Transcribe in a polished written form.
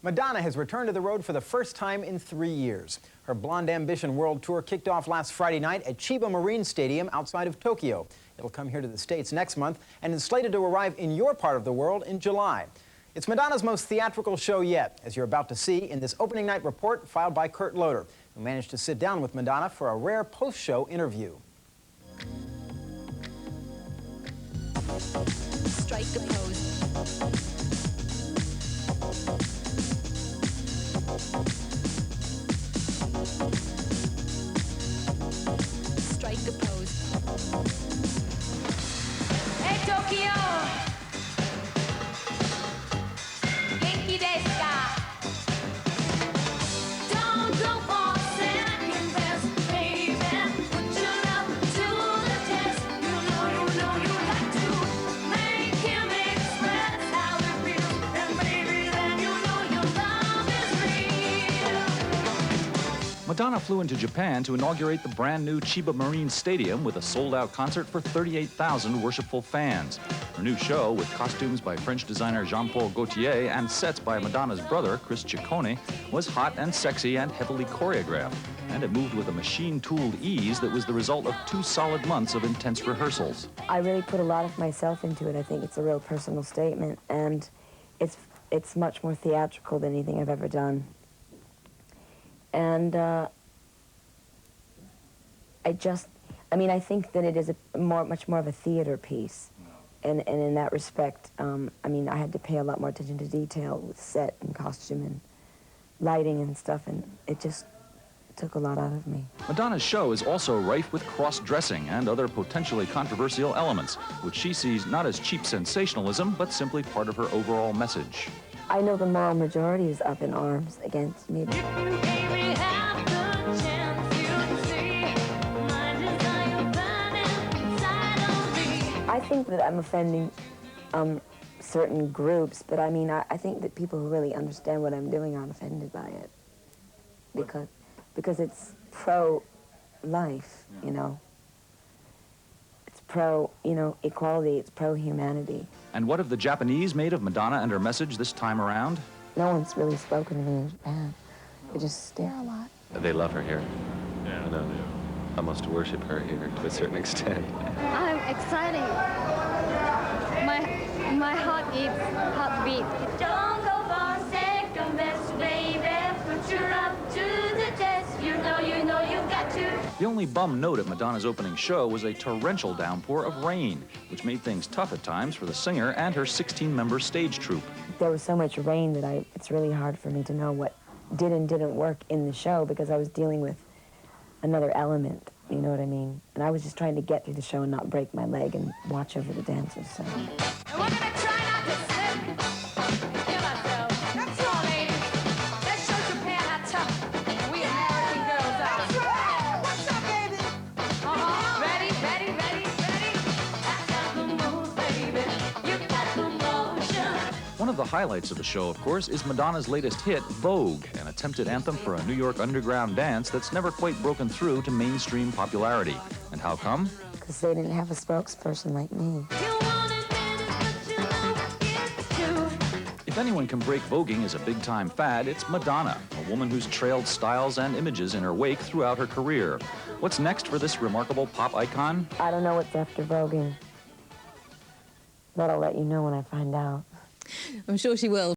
Madonna has returned to the road for the first time in 3 years. Her Blond Ambition World Tour kicked off last Friday night at Chiba Marine Stadium outside of Tokyo. It'll come here to the States next month and is slated to arrive in your part of the world in July. It's Madonna's most theatrical show yet, as you're about to see in this opening night report filed by Kurt Loder, who managed to sit down with Madonna for a rare post-show interview. Strike a pose. Strike a pose. Hey Tokyo! Genki desu ka? Don't go for second best, baby. Put your love to the test. You know you got to make him express how it feels. And baby, then you know your love is real. Madonna flew into Japan to inaugurate the brand new Chiba Marine Stadium with a sold-out concert for 38,000 worshipful fans. Her new show, with costumes by French designer Jean-Paul Gaultier and sets by Madonna's brother, Chris Ciccone, was hot and sexy and heavily choreographed. And it moved with a machine-tooled ease that was the result of 2 solid months of intense rehearsals. I really put a lot of myself into it. I think it's a real personal statement, and it's much more theatrical than anything I've ever done. And I think that it is much more of a theater piece. And in that respect, I had to pay a lot more attention to detail with set and costume and lighting and stuff, and it just took a lot out of me. Madonna's show is also rife with cross-dressing and other potentially controversial elements, which she sees not as cheap sensationalism, but simply part of her overall message. I know the moral majority is up in arms against me. I think that I'm offending certain groups, but I think that people who really understand what I'm doing aren't offended by it. Because it's pro-life, you know. It's pro-equality, it's pro-humanity. And what have the Japanese made of Madonna and her message this time around? No one's really spoken to me in Japan. They just stare a lot. They love her here. Yeah. No, they almost worship her here to a certain extent. I'm excited. My heart is heartbeat. Don't go for second best, baby. Put your love to the test. You know you got to. The only bum note at Madonna's opening show was a torrential downpour of rain, which made things tough at times for the singer and her 16-member stage troupe. There was so much rain that it's really hard for me to know what did and didn't work in the show, because I was dealing with another element, you know what I mean? And I was just trying to get through the show and not break my leg and watch over the dancers. So. And we're gonna try not to slip. Feel ourselves. That's all, ladies. Let's show Japan how tough we American girls are. That's right. What's up, baby? Ready. That's got the move, baby. You got the motion. One of the highlights of the show, of course, is Madonna's latest hit, Vogue, an attempted anthem for a New York underground dance that's never quite broken through to mainstream popularity. And how come? Because they didn't have a spokesperson like me. If anyone can break voguing as a big-time fad, it's Madonna, a woman who's trailed styles and images in her wake throughout her career. What's next for this remarkable pop icon? I don't know what's after voguing, but I'll let you know when I find out. I'm sure she will.